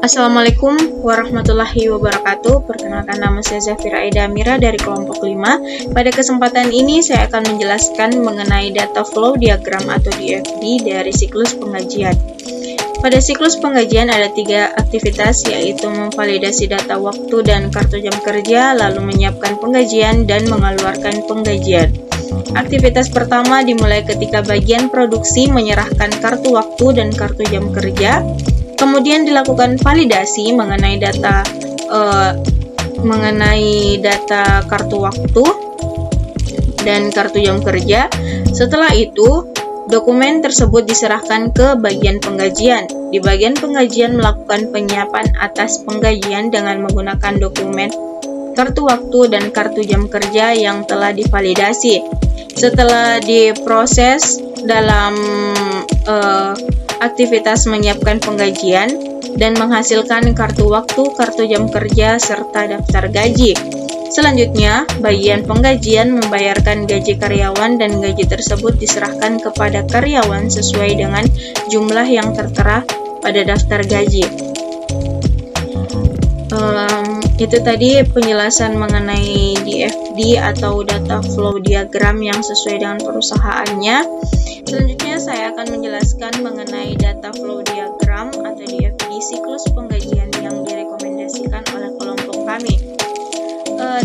Assalamualaikum warahmatullahi wabarakatuh. Perkenalkan, nama saya Zafira Aida Amira dari kelompok 5. Pada kesempatan ini saya akan menjelaskan mengenai data flow diagram atau DFD dari siklus penggajian. Pada siklus penggajian ada 3 aktivitas, yaitu memvalidasi data waktu dan kartu jam kerja, lalu menyiapkan penggajian dan mengeluarkan penggajian. Aktivitas pertama dimulai ketika bagian produksi menyerahkan kartu waktu dan kartu jam kerja. Kemudian dilakukan validasi mengenai data kartu waktu dan kartu jam kerja. Setelah itu, dokumen tersebut diserahkan ke bagian penggajian. Di bagian penggajian melakukan penyiapan atas penggajian dengan menggunakan dokumen kartu waktu dan kartu jam kerja yang telah divalidasi. Setelah diproses dalam aktivitas menyiapkan penggajian dan menghasilkan kartu waktu, kartu jam kerja, serta daftar gaji. Selanjutnya, bagian penggajian membayarkan gaji karyawan dan gaji tersebut diserahkan kepada karyawan sesuai dengan jumlah yang tertera pada daftar gaji. Itu tadi penjelasan mengenai DFD atau data flow diagram yang sesuai dengan perusahaannya. Selanjutnya saya akan menjelaskan mengenai data flow diagram atau DFD siklus penggajian yang direkomendasikan oleh kelompok kami.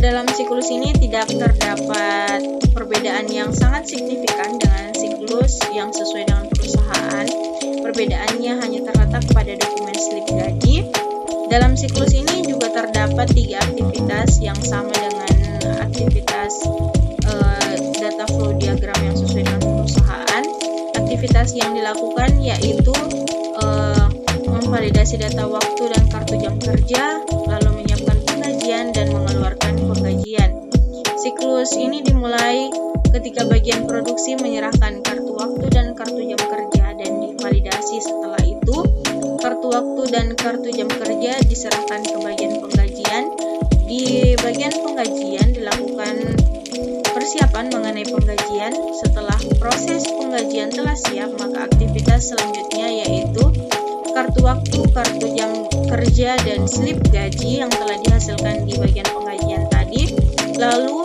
Dalam siklus ini tidak terdapat perbedaan yang sangat signifikan dengan siklus yang sesuai dengan perusahaan. Perbedaannya hanya terletak pada dokumen slip gaji. Dalam siklus ini juga terdapat 3 aktivitas yang sama dengan aktivitas data flow diagram yang sesuai dengan perusahaan. Aktivitas yang dilakukan yaitu memvalidasi data waktu dan kartu jam kerja, lalu menyiapkan penggajian dan mengeluarkan penggajian. Siklus ini dimulai ketika bagian produksi menyerahkan kartu waktu dan kartu jam kerja dan divalidasi. Setelah itu, kartu waktu dan kartu jam kerja diserahkan ke bagian penggajian. Di bagian penggajian dilakukan persiapan mengenai penggajian. Setelah proses penggajian telah siap, maka aktivitas selanjutnya yaitu kartu waktu, kartu jam kerja, dan slip gaji yang telah dihasilkan di bagian penggajian tadi. Lalu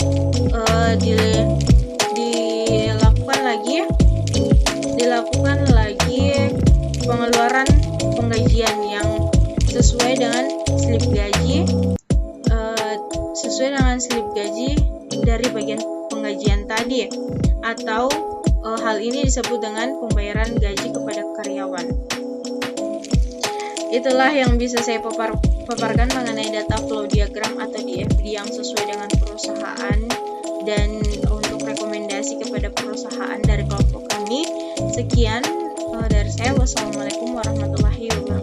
dilakukan lagi pengeluaran penggajian yang sesuai dengan slip gaji dari bagian penggajian tadi, atau hal ini disebut dengan pembayaran gaji kepada karyawan. Itulah yang bisa saya paparkan mengenai data flow diagram atau DFD yang sesuai dengan perusahaan dan untuk rekomendasi kepada perusahaan dari kelompok kami. Sekian dari saya. Wassalamualaikum warahmatullahi wabarakatuh.